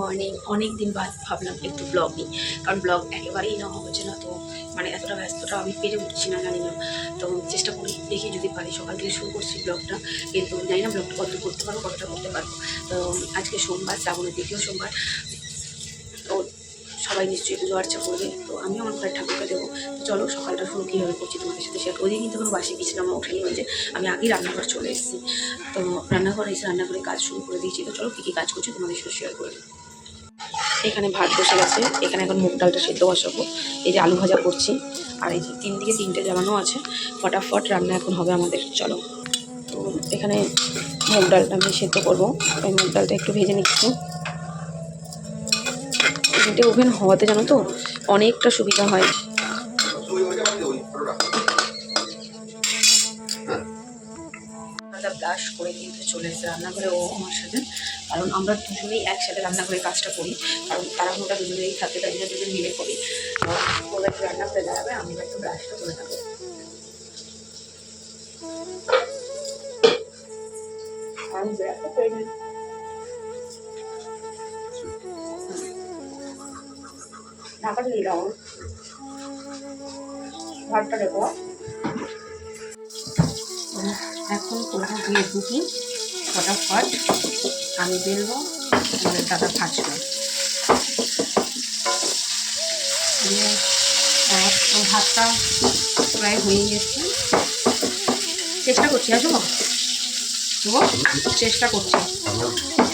Morning. অনেক দিন বাদ ভাবলাম একটু ব্লগ নিই, কারণ ব্লগ একেবারেই না হচ্ছে না, তো মানে এতটা ব্যস্ততা আমি পেরে উঠছি না, জানি না। তো চেষ্টা করি, দেখি যদি পারি। সকাল থেকে শুরু করছি ব্লগটা, কিন্তু জানি না ব্লগটা কত করতে পারবো, কতটা করতে পারবো। তো আজকে সোমবার, শ্রাবণের দ্বিতীয় সোমবার। তো সবাই নিশ্চয়ই পুজো আর্চা করবে, তো আমিও আমার ঘরের ঠাকুরকে দেবো। তো চলো সকালটা শুরু কীভাবে করছি তোমাদের সাথে শেয়ার। ওই দিন কিন্তু কোনো বাসি কিছু আমার ওঠেনি, হয়েছে আমি আগেই রান্নাঘর চলে এসেছি। তো রান্নাঘরে এসে রান্নাঘরে কাজ শুরু করে দিয়েছি। তো চলো কী কী কাজ করছি তোমাদের সাথে শেয়ার করে। এখানে ভাত বসে গেছে, এখানে এখন মুগ ডালটা সেদ্ধ বসাবো। এই যে আলু ভাজা করছি, আর এই যে দিকে তিনটে জ্বালানো আছে। ফটাফট রান্না এখন হবে আমাদের, চলো। তো এখানে মুগ ডালটা আমি সেদ্ধ করবো, ওই মুগ ডালটা একটু ভেজে নিচ্ছি। তিনটে ওভেন হওয়াতে জানো তো অনেকটা সুবিধা হয়। ব্রাশ করে কিন্তু চলে এসে রান্নাঘরে ও আমার সাথে, কারণ আমরা দুজনেই একসাথে রান্নাঘরে কাজটা করি, কারণ তাড়াহুড়োটা দুজনেই থাকে, তাই জন্য দুজন মিলে করি। ওরা একটু রান্না করে দাঁড়াবে, আমি একটু ব্রাশটা করে থাকবো। আমি ব্রাশটা করে নিই। ঢাকা দিয়ে দাও, ভাতটা দেখো। এখন করবো দিয়ে দুটি ফটাফট আমি বেলবো, আমাদের দাদা ভাজবে। ভাতটা প্রায় হয়ে গেছে, চেষ্টা করছি। আসবো চেষ্টা করছি।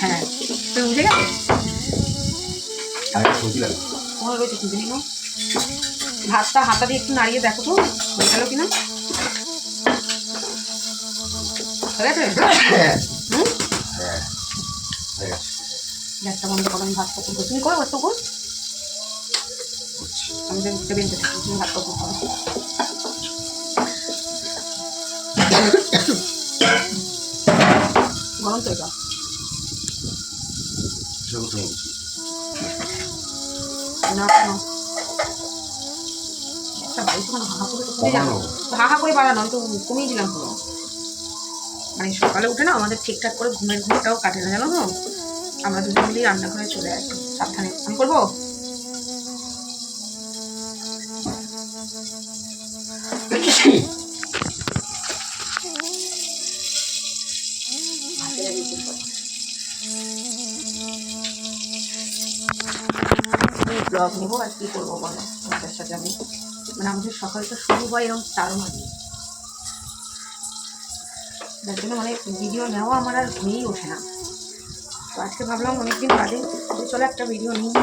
হ্যাঁ তুমি বুঝে গেছো, তোমার রয়েছে খুঁজে নিল। ভাতটা হাতা দিয়ে একটু নাড়িয়ে দেখো তো হয়ে গেল কিনা। গ্যাসটা বন্ধ করো, আমি ভাতটা করবো। তুমি করো একটু কর, আমি বেঁধে থাকি, তুমি ভাতটা করতে হবে। গরম তো এটা না, একটা বাড়িতে হাহা করে বাড়ানো, আমি তো কমিয়ে দিলাম পুরো। মানে সকালে উঠে না আমাদের ঠিকঠাক করে ঘুমের ঘুমটাও কাটে না, জানো তো। আমরা দুজন মিলেই রান্নাঘরে চলে আসি সাবধানে। আমি করবো, ব্লগ নেবো আর কি করবো বলো তোমাদের সাথে। আমি মানে আমাদের সকালটা শুরু হয় এরকম তাড়াহুড়ো, যার জন্য মানে ভিডিও নেওয়া আমার আর হয়েই ওঠে না। তো আজকে ভাবলাম অনেকদিন বাদে চলো একটা ভিডিও নিই,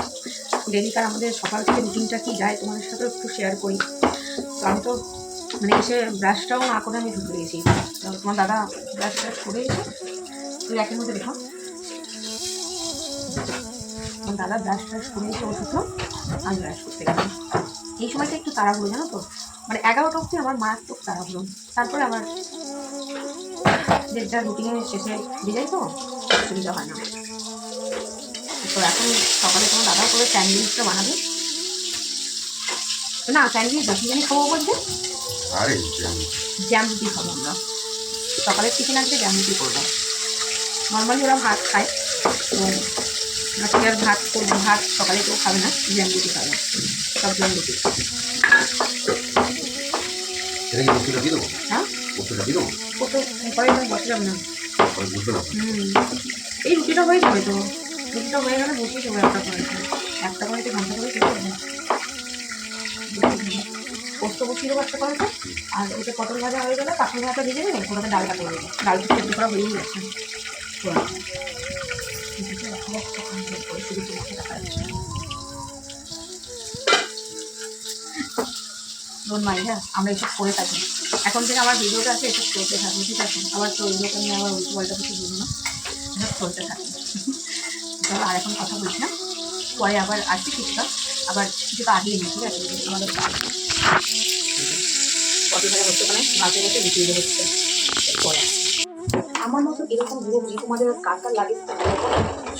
ডেলিকার আমাদের সকাল থেকে রুটিনটা কী যায় তোমাদের সাথেও একটু শেয়ার করি। তো আমি তো মানে এসে ব্রাশটাও না করে আমি ঢুকে দিয়েছি। তোমার দাদা ব্রাশ ট্রাশ করে এসে তুই একের মধ্যে দেখো, তোমার দাদা ব্রাশ ট্রাশ করে এসে ওষুধ আমি ব্রাশ করতে গেলাম। এই সময়টা একটু তাড়াহুড়ো জানো তো, মানে 11টা অবধি আমার মারাত্মক তাড়াহুড়ো, তারপরে আমার যেটা রুটিনের শেষে দিয়ে যায় তো অসুবিধা হয় না। তো এখন সকালে তোমার দাদা করে স্যান্ডউইচটা বানাবে না, স্যান্ডউইচ না, কি জানি খাবো বলছে, জ্যাম রুটি খাবো আমরা। সকালের টিফিন আজকে জ্যাম রুটি করবো। নর্মালি ওরা ভাত খায়, তো আজকে আর ভাত করবো, ভাত সকালে কেউ খাবে না, জ্যাম রুটি খাবে, সব জ্যাম রুটি। হ্যাঁ বসে যাবে না, এই রুটিটা হয়ে যাবে তো, রুটিটা হয়ে গেলে বসিয়ে দেবো একটা কড়াইতে ঘন্টা করে পোস্ত বসিয়ে দেবো একটা কড়াইতে। আর ওটা পটল ভাজা হয়ে গেলে কাঁচা ভাজা ভেজে দেবে, ওটাতে ডালটা করে দেবো। ডালটা সেদ্ধ করা হয়েই গেছে, শুধু তোমাকে দেখা যাচ্ছে ডোন্ট মাইন্ড। হ্যাঁ আমরা এসব করে থাকি, এখন থেকে আমার ভিডিওটা আছে এসব চলতে থাকবে, ঠিক আছে। আবার তো ওইগুলোকে নিয়ে আবার উল্টো পাল্টা কিছু বলবো না, এসব চলতে থাকে। চলো আর এখন কথা বলছি না, পরে আবার আসছি কিছুটা, আবার কিছুটা আগিয়ে নিই, ঠিক আছে। আমাদের পটল ভাজা হচ্ছে, ওখানে ভাতে বসে ভিডিও হচ্ছে। পরে আমার মতো এরকম বুড়ো বুঝি তোমাদের কার লাগে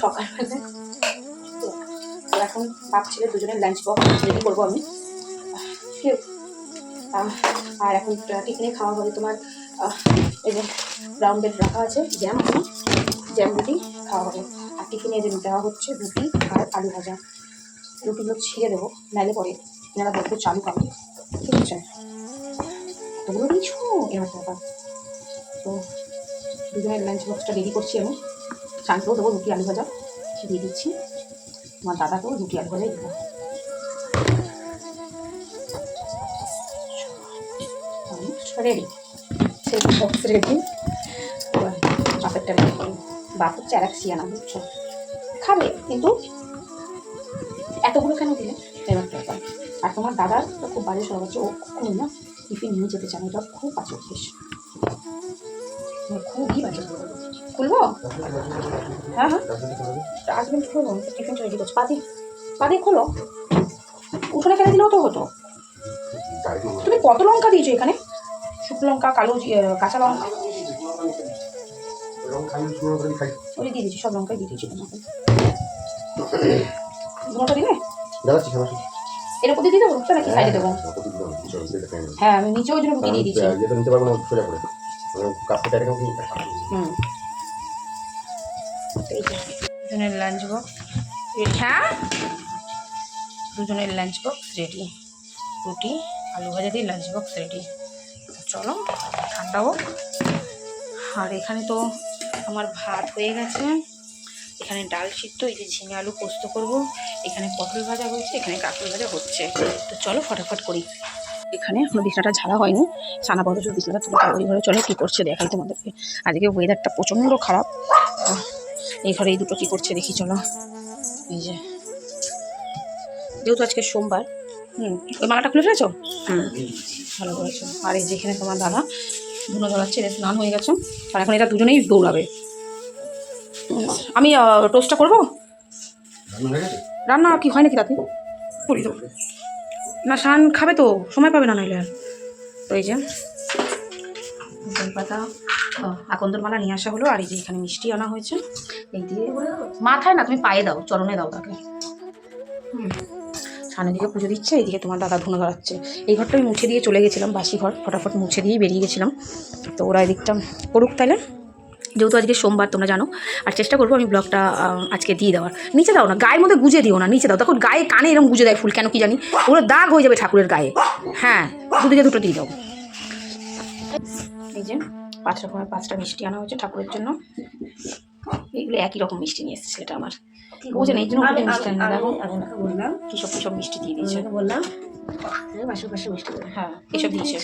সকালবেলায়। তো এখন ভাবছিলে দুজনের লাঞ্চ বক্স রেডি করবো আমি, আর এখন টিফিনে খাওয়া হবে তোমার এই যে ব্রাউন ব্রেড রাখা আছে, জ্যাম রুটি খাওয়া হবে। আর টিফিন টিফিনে যে দেওয়া হচ্ছে রুটি আর আলু ভাজা। রুটিগুলো ছিঁড়ে দেবো, নাইলে পরে এনারা বলতে চালু খাবে, ঠিক আছে? ওগুলো দিয়েছো এরকম ব্যাপার। তো দুজনের লাঞ্চ বক্সটা রেডি করছি আমি। শান্তও দেবো রুটি আলু ভাজা দিয়ে দিচ্ছি, আমার দাদাকেও রুটি আলু ভাজাই দেবো। রেডি, সেই বক্স রেডি। বাপেরটা রেডি করি। বাপ হচ্ছে আর এক সিয়ানা, বুঝছো? খাবে কিন্তু এতগুলো কেন দিলে এবার ব্যাপার। আর তোমার দাদার তো খুব বাজে স্বভাব আছে, ও কখনোই না টিফিন নিয়ে যেতে চায় না, এটা খুব বাজে অভ্যেস, খুবই বাজে। খুলবো? হ্যাঁ হ্যাঁ, ডাস্টবিন খুলবো, টিফিন রেডি করছো। পাদি খোলো, উঠোনে ফেলে দিলেও তো হতো। তুমি কত লঙ্কা দিয়েছো এখানে? শুকনো লঙ্কা, কালো কাঁচা লঙ্কা ওই দিয়ে দিচ্ছি, সব লঙ্কাই দিয়ে দিচ্ছি তোমাকে। দুটো দিবে এর উপর দিয়ে দেবো নাকি সাইডে দেবো? হ্যাঁ আমি নিচে ওই জন্য রুটি দিয়ে দিচ্ছি। দুজনের লাঞ্চ বক্স রেডি। হ্যাঁ দুজনের লাঞ্চ বক্স রেডি, রুটি আলু ভাজা দিয়ে লাঞ্চ বক্স রেডি। চলো ঠান্ডা হোক। আর এখানে তো আমার ভাত হয়ে গেছে, এখানে ডাল সিদ্ধ, এই যে ঝিঙে আলু পোস্ত করবো, এখানে পটল ভাজা হয়েছে, এখানে কাঁকড় ভাজা হচ্ছে। তো চলো ফটাফট করি। এখানে এখনো বিছানাটা ঝাড়া হয়নি, সানা বড় বিছানা তোমাকে ওই ঘরে চলে কী করছে দেখাই তোমাদেরকে। আজকে ওয়েদারটা প্রচণ্ড খারাপ, এই ঘরে এই দুটো কী করছে দেখি চলো। এই যে যেহেতু আজকে সোমবার, ওই মালাটা খুলে ফেলেছো? ভালো করেছো। আর এই যেখানে তোমার দাদা ধুনো ধরাচ্ছে, স্নান হয়ে গেছে, আর এখন এরা দুজনেই দৌড়াবে। আমি টোস্টটা করবো। রান্না কি হয় নাকি রাতে? করি তো না, শান খাবে তো, সময় পাবে না নইলে। তো এই যে পাতা আকন্দর মালা নিয়ে আসা হলো, আর এই যে এখানে মিষ্টি আনা হয়েছে, এই দিয়ে মাথায় না, তুমি পায়ে দাও, চরণে দাও তাকে। সামনের দিকে পুজো দিচ্ছে, এইদিকে তোমার দাদা ধুনো ধরাচ্ছে। এই ঘরটা আমি মুছে দিয়ে চলে গেছিলাম, বাসি ঘর, ফটাফট মুছে দিয়েই বেরিয়ে গেছিলাম। তো ওরা এদিকটা করুক তাইলে, যেহেতু আজকে সোমবার তোমরা জানো। আর চেষ্টা করবো আমি ব্লগটা আজকে দিয়ে দেওয়ার। নিচে দাও না, গায়ের মধ্যে গুজে দিও না, নিচে দাও, তখন গায়ে কানে এরকম গুজে দেয় ফুল, কেন কি জানি, ওগুলো দাগ হয়ে যাবে ঠাকুরের গায়ে। হ্যাঁ দুদিকে দুটো দিয়ে দাও। এই যে 5 রকমের 5টা মিষ্টি আনা হয়েছে ঠাকুরের জন্য, এইগুলো একই রকম মিষ্টি নিয়ে এসেছে, সেটা আমার বোঝে না, এই জন্য মিষ্টি আনি। দেখো বললাম কিসব মিষ্টি দিয়ে দিয়েছে, বললাম পাশে মিষ্টি, হ্যাঁ এসব দিয়েছে,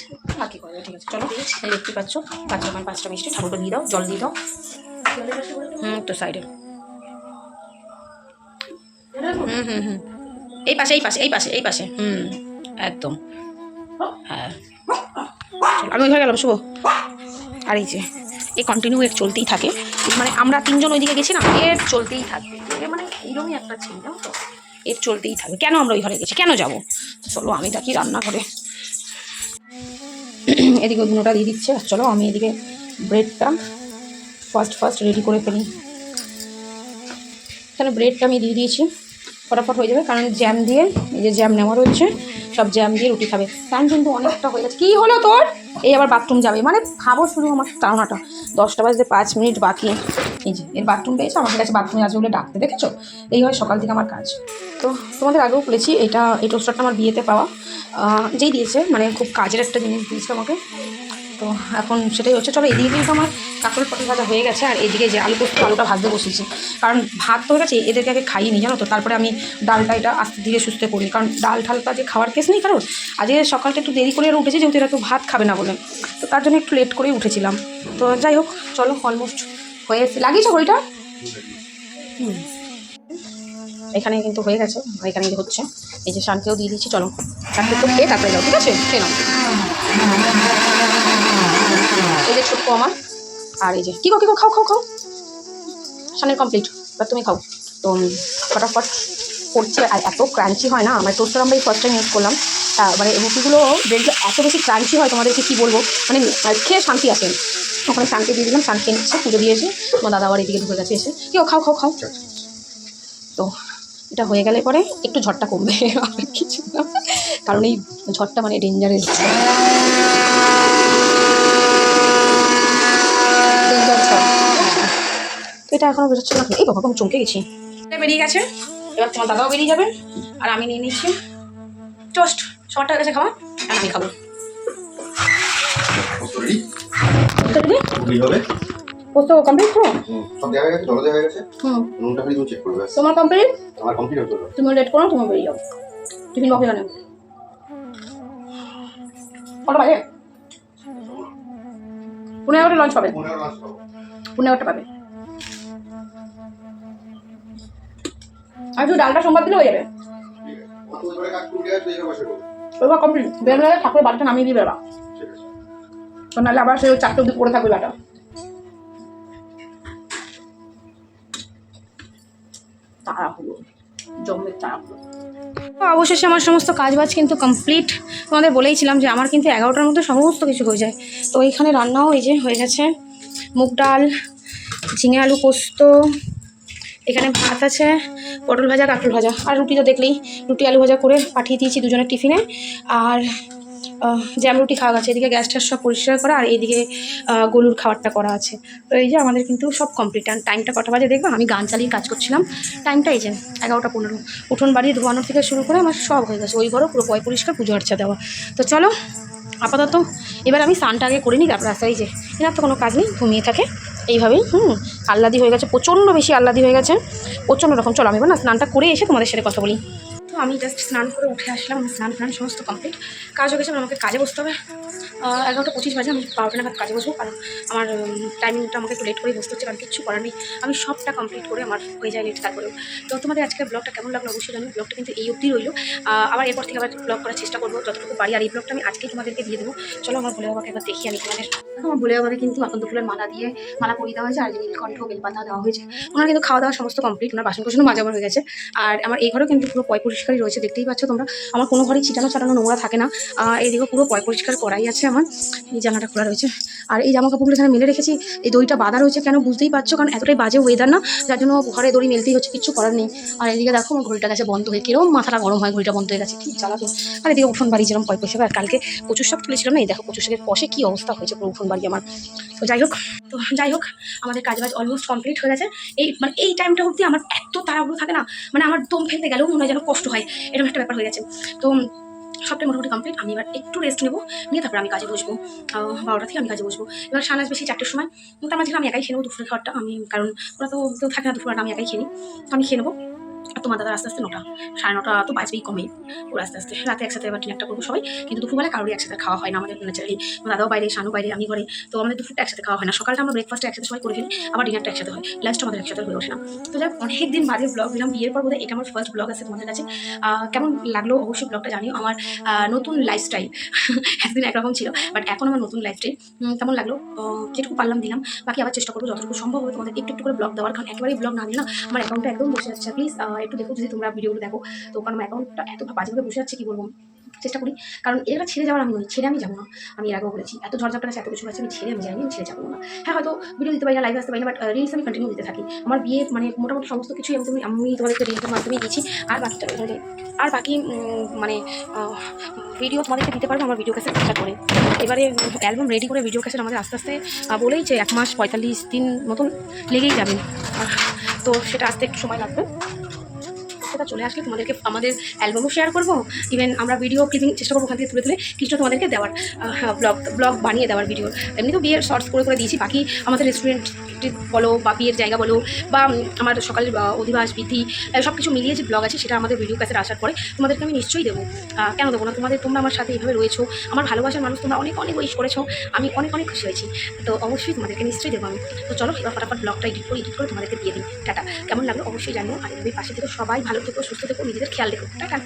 আর কি করবে। ঠিক আছে চলো, দেখতে পাচ্ছ 5 রকমের 5টা মিষ্টি ঠাকুরকে দিয়ে দাও, জল দিয়ে দাও। তো সাইডে এই পাশে একদম। হ্যাঁ আমি ওই ঘরে গেলাম শুভ। আর এই যে এই কন্টিনিউ এর চলতেই থাকে, মানে আমরা 3 জন ওইদিকে গেছি না, এর চলতেই থাকবে, মানে এইরকমই একটা ছিল জানো তো, এর চলতেই থাকবে। কেন আমরা ওই ঘরে গেছি, কেন যাবো? চলো আমি থাকি রান্নাঘরে, এদিকে দুটোটা দিয়ে দিচ্ছে। আর চলো আমি এদিকে ব্রেডটা ফার্স্ট রেডি করে ফেলি। এখানে ব্রেডটা আমি দিয়ে দিয়েছি, ফটাফট হয়ে যাবে, কারণ জ্যাম দিয়ে, এই যে জ্যাম নেওয়া রয়েছে, সব জ্যাম দিয়ে রুটি খাবে। টাইম কিন্তু অনেকটা হয়ে গেছে। কী হলো তোর? এই আবার বাথরুম যাবে, মানে খাবো শুধু আমার তাড়নাটা। 10টা বাজতে 5 মিনিট বাকি। এই যে এর বাথরুম পেয়েছে, আমাকে কাছে বাথরুমে আসবে বলে ডাকতে, দেখেছো? এই হয় সকাল থেকে আমার কাজ। তো তোমাদের আগেও বলেছি, এই টোস্টারটা আমার বিয়েতে পাওয়া, যেই দিয়েছে, মানে খুব কাজের একটা জিনিস দিয়েছে আমাকে। তো এখন সেটাই হচ্ছে। চলো এদিকে কিন্তু আমার কাঁকড়ের পটল ভাজা হয়ে গেছে, আর এদিকে যে আলু পোস্ত, আলুটা ভাজতে বসেছি, কারণ ভাত তো হয়ে গেছে, এদেরকে আগে খাইয়ে জানো তো, তারপরে আমি ডালটা এটা আস্তে ধীরে সুস্থে করি, কারণ ডাল ঠালটা যে খাওয়ার কেস নেই কারণ। আজকে সকালটা একটু দেরি করে উঠেছি, যেহেতু এরা কেউ ভাত খাবে না বলে, তো তার জন্য একটু লেট করেই উঠেছিলাম। তো যাই হোক চলো, অলমোস্ট হয়ে এসে লাগিয়েছো ঘড়িটা। এখানে কিন্তু হয়ে গেছে, এখানে হচ্ছে। এই যে শানকেও দিয়ে দিচ্ছি, চলো তারপরে তো খেয়ে তারপরে যাও, ঠিক আছে? খেয়ে নাও। এই যে ছোট্ট আমার, আর এই যে কি গো খাও শানের কমপ্লিট, এবার তুমি খাও। তো ফটাফট করছি, আর এত ক্রাঞ্চি হয় না আমার টোস্টার, আমরা এই ফার্স্ট টাইম ইউজ করলাম। মানে রুটিগুলো ব্রেডগুলো এত বেশি ক্রাঞ্চি হয়, তোমাদেরকে কী বলবো, মানে খেয়ে শান্তি আসেন। ওখানে শানকে দিয়ে দিলাম, শানকে নিচ্ছে, পুজো দিয়েছে, তোমার দাদা আবার এদিকে ঢুকে গেছে এসে। কেউ খাও। তো এটা হয়ে গেলে পরে একটু ঝড়টা কমবে, আর কিছু না, কারণ এই ঝড়টা মানে ডেঞ্জারাস। তো সেটা এখনো বেরোচ্ছে না। এই বাবা আমি চমকে গেছি, বেরিয়ে গেছে। এবার তোমার দাদাও বেরিয়ে যাবে আর আমি নিয়ে নিচ্ছি টোস্ট। সবারটা কাছে খাওয়া আর আমি খাবো। পোস্ত কমপ্লিট তো? সব দেওয়া হয়ে গেছে, জল দেওয়া হয়ে গেছে। নুনটা খালি তুমি চেক করবে। তোমার কমপ্লিট? আমার কমপ্লিট হয়ে গেল। তুমি লেট করো, তুমি বেরিয়ে যাও। টিফিন বক্সে জানো কটা বাজে? 11:30 লঞ্চ পাবে। 11:30 পাবে। আর শুধু ডালটা সোমবার দিলে হয়ে যাবে। ওইবার কমপ্লিট। বেরোলে ঠাকুরের বাড়িটা নামিয়ে দিয়ে বেরোবা, তো নাহলে আবার সেই 4টে অব্দি পড়ে থাকবে বাটা। তাড়াহুড়ো, জমের তাড়াহুড়ো। অবশেষে আমার সমস্ত কাজবাজ কিন্তু কমপ্লিট। তোমাদের বলেইছিলাম যে আমার কিন্তু 11টার মধ্যে সমস্ত কিছু হয়ে যায়। তো এইখানে রান্নাও এই যে হয়ে গেছে, মুগ ডাল, ঝিঙে আলু পোস্ত, এখানে ভাত আছে, পটল ভাজা, কাঁকরোল ভাজা, আর রুটি তো দেখলেই, রুটি আলু ভাজা করে পাঠিয়ে দিয়েছি দুজনের টিফিনে। আর জ্যাম রুটি খাওয়া গেছে, এদিকে গ্যাস ট্যাস সব পরিষ্কার করা, আর এইদিকে গলুর খাবারটা করা আছে। তো এই যে আমাদের কিন্তু সব কমপ্লিট। আর টাইমটা কটা বাজে দেখবো, আমি গান চালিয়ে কাজ করছিলাম, টাইমটা এই যে 11:15। উঠোন বাড়ি ধোয়ানোর থেকে শুরু করে আমার সব হয়ে গেছে, ওই ঘরও পুরো পরিষ্কার, পুজো আর্চা দেওয়া। তো চলো আপাতত এবার আমি স্নানটা আগে করে নিই, তারপর রাস্তায় যে এনার তো কোনো কাজ নেই, ঘুমিয়ে থাকে এইভাবেই। আহ্লাদি হয়ে গেছে, প্রচণ্ড বেশি আহ্লাদি হয়ে গেছে, প্রচণ্ড রকম। চলো আমি এবার না স্নানটা করে এসে তোমাদের সাথে কথা বলি। তো আমি জাস্ট স্নান করে উঠে আসলাম, স্নান ফ্নান সমস্ত কমপ্লিট, কাজ হয়ে গেছে। আমাকে কাজে বসতে হবে। 11:25 বাজে, আমি 12টা নাগাদ কাজে বসবো, কারণ আমার টাইমিংটা আমাকে একটু লেট করেই বসতে হচ্ছে, কারণ কিচ্ছু করার নেই। আমি সবটা কমপ্লিট করে আমার হয়ে যায় লেট। তারপরেও তো তোমাদের আজকের ব্লগটা কেমন লাগলো অবশ্যই জানি। ব্লগটা কিন্তু এই অবধি রইলো, আবার এরপর থেকে আবার ব্লগ করার চেষ্টা করবো যতটুকু পারি। আর এই ব্লগটা আমি আজকেই তোমাদেরকে দিয়ে দেবো। চলো আমার ভোলে বাবাকে একবার দেখি আমি তোমাদের। আমার ভোলে বাবাকে কিন্তু আকন্দ ফুলের মালা দিয়ে মালা পরিয়ে দেওয়া হয়েছে, আর নীলকণ্ঠ বেলপাতা দেওয়া হয়েছে। ওনার কিন্তু খাওয়া দাওয়া সমস্ত কমপ্লিট, ওনার বাসন কোসনও মাজাবার হয়ে গেছে। আর আমার এই ঘরেও কিন্তু পুরো পরিষ্কারই রয়েছে, দেখতেই পাচ্ছ তোমরা। আমার কোনো ঘরেই ছিটানো ছাটানো নোংরা থাকে না। এইদিকে পুরো পরিষ্কার করাই আছে আমার। এই জানলাটা খোলা রয়েছে, আর এই জামা কাপড়গুলো এখানে মেলে রেখেছি। এই দড়িটা বাঁধা রয়েছে কেন বুঝতেই পারছো, কারণ এতটাই বাজে ওয়েদার না, যার জন্য ঘরে দড়ি মেলতেই হচ্ছে, কিচ্ছু করার নেই। আর এদিকে দেখো আমার ঘড়িটা গেছে বন্ধ হয়ে, কিরকম মাথাটা গরম হয়, ঘড়িটা বন্ধ হয়ে গেছে, ঠিক জ্বালাতো। আর এদিকে উঠোন বাড়ি যেরকম পরিষ্কার। আর কালকে কচুর শাক তুলেছিলাম না, এই দেখো কচুর শাকের কষে কী অবস্থা হয়েছে পুরো উঠোন বাড়ি আমার। তো যাই হোক আমাদের কাজবাজ অলমোস্ট কমপ্লিট হয়ে গেছে। এই টাইমটা অবধি আমার এত তাড়াহুড়ো থাকে না, মানে আমার দম ফেলতে গেলেও মনে হয় যেন কষ্ট হয়, এরকম একটা ব্যাপার হয়ে গেছে। তো সবটাই মোটামুটি কমপ্লিট। আমি এবার একটু রেস্ট নেবো, নিয়ে তারপর আমি কাজে বসবো। 12টা থেকে আমি কাজে বসবো। এবার সান আসবে সেই 4টের সময়। তার মাঝে আমি একাই খেয়ে নেবো দুপুরের খাবারটা। আমি কারণ ওরা তো কেউ থাকে না দুপুরটা, আমি একাই খেয়ে নিই, তো আমি খেয়ে নেবো। আর তোমার দাদা আস্তে আস্তে 9টা 9:30 তো বাজবেই, কমেই ওর আস্তে আস্তে। রাতে একসাথে এবার ডিনারটা করবো সবাই, কিন্তু দুপুরবেলা কারোরই একসাথে খাওয়া হয় না আমাদের ন্যাচারালি। দাদাও বাইরে, শানু বাইরে, আমি ঘরে, তো আমাদের দুপুরটা একসাথে খাওয়া হয় না। সকালটা আমরা ব্রেকফাস্টটা একসাথে সবাই করে ফেলি, আবার ডিনারটা একসাথে হয়, লাঞ্চটা আমাদের একসাথে হয়ে ওঠে না। তো যাই অনেক দিন বাদে ব্লগ দিলাম, বিয়ের পর বোধহয় এটা আমার ফার্স্ট ব্লগ আছে তোমাদের কাছে। কেমন লাগলো অবশ্যই ব্লগটা জানিও। আমার নতুন লাইফস্টাইল একদিন একরকম ছিল, বাট এখন আমার নতুন লাইফস্টাইল কেমন লাগলো যেটুকু পারলাম দিলাম। বাকি আবার চেষ্টা করবো যতটুকু সম্ভব হবে তোমাদের একটু একটু করে ব্লগ দেওয়ার, কারণ একেবারেই ব্লগ না দিলে না আমার অ্যাকাউন্টটা একদম বসে যাচ্ছে। প্লিজ একটু দেখো যদি তোমরা ভিডিওগুলো দেখো, তো কারণ আমার অ্যাকাউন্টটা এত বাজেভাবে বসে যাচ্ছে, কি বলবো। চেষ্টা করি, কারণ এটা ছেড়ে যাওয়ার আমি নই, ছেড়ে আমি যাবো না। আমি এর আগেও বলেছি, এত ঝড়ঝাপটা আছে, এত কিছু আছে, আমি যাইনি, আমি ছেড়ে যাবো না। হ্যাঁ হয়তো ভিডিও দিতে পারি না, লাইভে আসতে পারি না, বাট রিলস আমি কন্টিনিউ দিতে থাকি। আমার বিয়ে মানে মোটামুটি সমস্ত কিছুই আমি তোমাদেরকে রিলসের মাধ্যমে দিয়েছি। আর বাকি মানে ভিডিও তোমাদেরকে দিতে পারবো আমার ভিডিও ক্যাসেট চেষ্টা করে। এবারে অ্যালবাম রেডি করে ভিডিও ক্যাসেট আমাদের আস্তে আস্তে বলেই যে 1 মাস 45 দিন মতন লেগেই যাবে, তো সেটা আসতে একটু সময় লাগবে। সেটা চলে আসলে তোমাদেরকে আমাদের অ্যালবামও শেয়ার করবো, ইভেন আমরা ভিডিও ক্লিপিং চেষ্টা করবো ওখান থেকে তুলে কিছু তোমাদেরকে দেওয়ার, ব্লগ বানিয়ে দেওয়ার ভিডিও। এমনি তো বিয়ের শর্টস করে দিয়েছি, বাকি আমাদের রেস্টুরেন্ট বলো বা বিয়ের জায়গা বলো বা আমার সকালের অধিবাস বিধি সব কিছু মিলিয়ে যে ব্লগ আছে, সেটা আমাদের ভিডিও কাছে আসার পরে তোমাদেরকে আমি নিশ্চয়ই দেবো। কেন দেবো না, তোমরা আমার সাথে এইভাবে রয়েছো, আমার ভালোবাসার মানুষ, তোমরা অনেক অনেক উইশ করেছো, আমি অনেক অনেক খুশি হয়েছি। তো অবশ্যই তোমাদেরকে নিশ্চয়ই দেবো আমি। তো চলো এবার ফটাফট ব্লগটা এডিট করে তোমাদেরকে দিয়ে দিই। টাটা। কেমন লাগলো অবশ্যই জানিও, আর এভাবেই পাশে থেকে সবাই ভালো থেকো, সুস্থ থেকো, নিজেদের খেয়াল রেখো। টাটা।